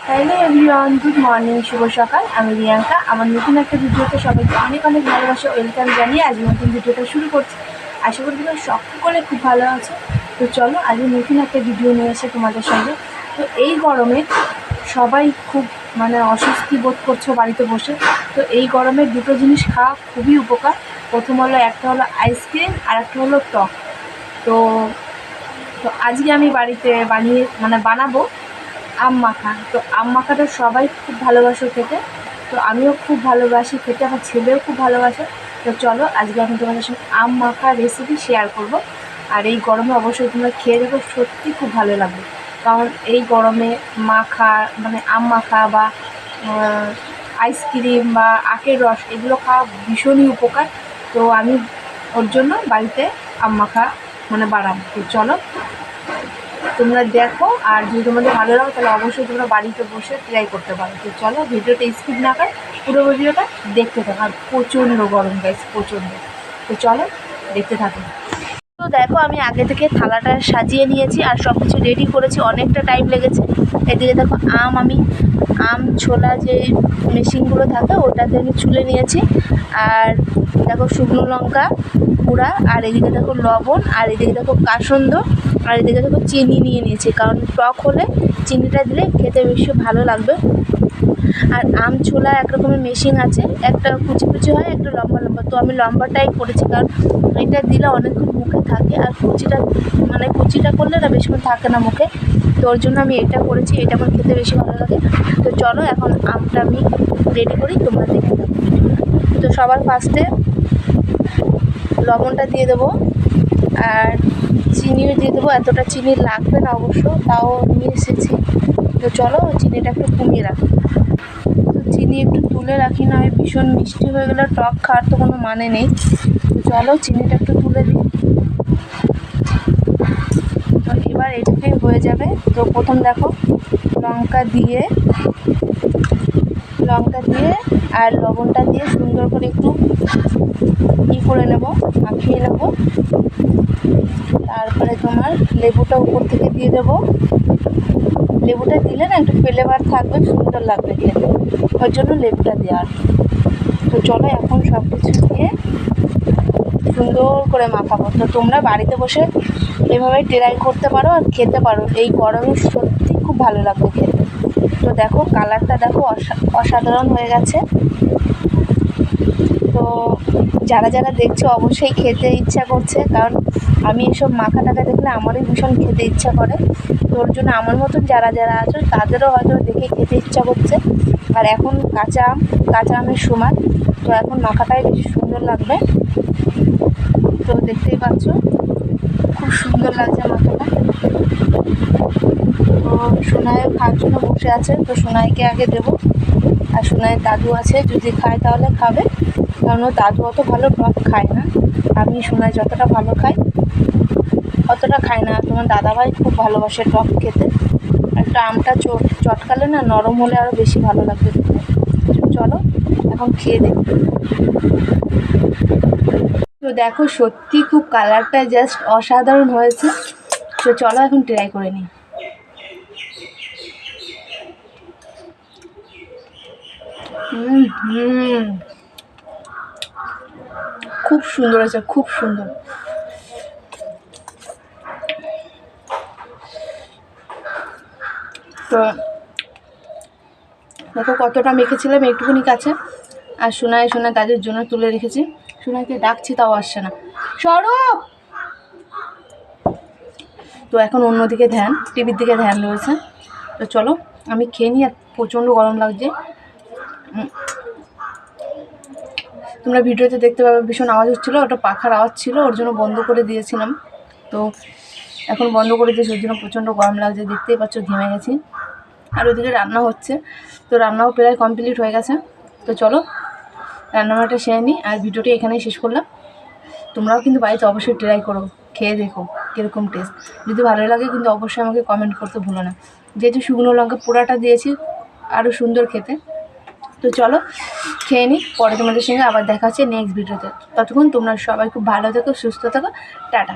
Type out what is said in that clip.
Hello everyone, good morning, শুভ সকাল। আমি রিয়াঙ্কা। আমার নতুন একটা ভিডিওতে সবাইকে অনেক অনেক ভালোবাসা ওয়েলকাম জানিয়ে আজ নতুন ভিডিওটা শুরু করছি। আশা করি তোমরা সকলে খুব ভালো আছো। তো চলো আজকে নতুন একটা ভিডিও নিয়ে এসে তোমাদের সঙ্গে। তো এই গরমে সবাই খুব অস্বস্তি বোধ করছো বাড়িতে বসে। তো এই গরমে দুটো জিনিস খাওয়া খুবই উপকার। প্রথম হলো একটা হলো আইসক্রিম আর একটা হলো টক। তো তো আজকে আমি বাড়িতে বানাবো আম মাখা। তো আম মাখাটা সবাই খুব ভালোবাসো খেতে। তো আমিও খুব ভালোবাসি খেতে, আমার ছেলেও খুব ভালোবাসে। তো চলো আজকে আমি তোমাদের সঙ্গে আম মাখা রেসিপি শেয়ার করব। আর এই গরমে অবশ্যই তোমরা খেয়ে দেখো, সত্যি খুব ভালো লাগবে। কারণ এই গরমে মাখা আম মাখা বা আইসক্রিম বা আখের রস এগুলো খাওয়া ভীষণই উপকার। তো আমি ওর জন্য বাড়িতে আম মাখা বানাবো। তো চলো তোমরা দেখো, আর যদি তোমাদের ভালো লাগে তাহলে অবশ্যই তোমরা বাড়িতে বসে ট্রাই করতে পারো। তো চলো ভিডিওটা স্কিপ না করে পুরো ভিডিওটা দেখতে থাকো। আর প্রচণ্ড গরম গাইস, প্রচণ্ড। তো চলো দেখতে থাকো। তো দেখো আমি আগে থেকে থালাটা সাজিয়ে নিয়েছি আর সব কিছু রেডি করেছি, অনেকটা টাইম লেগেছে। এদিকে দেখো আমি আম ছোলা যে মেশিনগুলো থাকে ওটাতে আমি ছুলে নিয়েছি। আর দেখো শুকনো লঙ্কা গুঁড়া, আর এদিকে দেখো লবণ, আর এদিকে দেখো কাসন্দ, আর এদিকে দেখো চিনি নিয়ে নিয়েছি, কারণ টক হলে চিনিটা দিলে খেতে বেশি ভালো লাগবে। আর আম ছোলা এক রকমের মেশিন আছে, একটা কুচি কুচি হয়, একটা লম্বা লম্বা। তো আমি লম্বাটাই করেছি, কারণ এটা দিলে অনেকক্ষণ মুখে থাকে, আর কুচিটা করলে না বেশিক্ষণ থাকে না মুখে। তো ওর জন্য আমি এটা করেছি, এটা আমার খেতে বেশি ভালো লাগে। তো চলো এখন আমটা আমি রেডি করি, তোমরা দেখে থাকো। তো সবার ফার্স্টে লবণটা দিয়ে দেবো, আর চিনিও দিয়ে দেবো। এতটা চিনি লাগবে না অবশ্য, তাও নিয়ে এসেছি। তো চলো চিনিটা একটু কমিয়ে রাখি। তো চিনি একটু তুলে রাখি, না হয় ভীষণ মিষ্টি হয়ে গেলে টক খাওয়ার তো কোনো মানে নেই। তো চলো চিনিটা একটু তুলে দিই। তো এবার এটাকেই হয়ে যাবে। তো প্রথম দেখো লঙ্কা দিয়ে আর লবণটা দিয়ে সুন্দর করে একটু করে নেব, মাখিয়ে নেব। তারপরে তোমার লেবুটা উপর থেকে দিয়ে দেবো। লেবুটা দিলে না একটু ফ্লেভার থাকবে, সুন্দর লাগবে খেতে, ওর জন্য লেবুটা দেওয়ার। তো চলো এখন সব কিছু দিয়ে সুন্দর করে মাখাবো। তো তোমরা বাড়িতে বসে এভাবে ট্রাই করতে পারো আর খেতে পারো, এই গরমে সত্যি খুব ভালো লাগবে খেতে। তো দেখো কালারটা দেখো অসাধারণ হয়ে গেছে। তো যারা যারা দেখছো অবশ্যই খেতে ইচ্ছা করছে, কারণ আমি এসব মাখা টাকা দেখলে আমারই ভীষণ খেতে ইচ্ছা করে। তো ওর জন্য আমার মতন যারা যারা আছো তাদেরও হয়তো দেখে খেতে ইচ্ছা করছে। আর এখন কাঁচা আমের সময়, তো এখন মাখাটাই বেশি সুন্দর লাগবে। তো দেখতেই পাচ্ছ খুব সুন্দর লাগছে মাখাটা। তো সোনাই খাওয়ার জন্য বসে আছে, তো সোনাইকে আগে দেবো। আর সোনাইয়ের দাদু আছে, যদি খায় তাহলে খাবে, কারণ ও দাদু অত ভালো টক খায় না। আমি সোনাই যতটা ভালো খাই অতটা খায় না। তোমার দাদাভাই খুব ভালোবাসে টক খেতে। একটা আমটা চটকালে না নরম হলে আরও বেশি ভালো লাগবে। চলো এখন খেয়ে দেখি। তো দেখো সত্যি খুব কালারটা জাস্ট অসাধারণ হয়েছে। তো চলো এখন ট্রাই করে নিই। খুব সুন্দর হয়েছে, খুব সুন্দর। তো দেখো কতটা মেখেছিলাম, একটুখানি কাছে। আর সোনাই তাদের জন্য তুলে রেখেছি। সোনাইকে ডাকছি তাও আসছে না, সরব। তো এখন অন্যদিকে টিভির দিকে ধ্যান রয়েছে। তো চলো আমি খেয়ে নিই, আর প্রচণ্ড গরম লাগছে। তোমরা ভিডিওতে দেখতে পাবে ভীষণ আওয়াজ হচ্ছিলো, ওটা পাখার আওয়াজ ছিল, ওর জন্য বন্ধ করে দিয়েছিলাম। তো এখন বন্ধ করে দিয়েছি, ওর জন্য প্রচণ্ড গরম লাগছে, দেখতেই পাচ্ছ ঘেমে গেছি। আর ওদিকে রান্না হচ্ছে, তো রান্নাও প্রায় কমপ্লিট হয়ে গেছে। তো চলো রান্নাবান্নাটা সেরে নিই, আর ভিডিওটি এখানেই শেষ করলাম। তোমরাও কিন্তু বাড়িতে অবশ্যই ট্রাই করো, খেয়ে দেখো কীরকম টেস্ট। যদি ভালো লাগে কিন্তু অবশ্যই আমাকে কমেন্ট করতে ভুলো না। যেহেতু শুকনো লঙ্কা পোড়াটা দিয়েছি আরও সুন্দর খেতে। তো চলো খেয়ে নিই, পরে তোমাদের সঙ্গে আবার দেখা হচ্ছে নেক্সট ভিডিওতে। ততক্ষণ তোমরা সবাই খুব ভালো থেকো, সুস্থ থাকো, টাটা।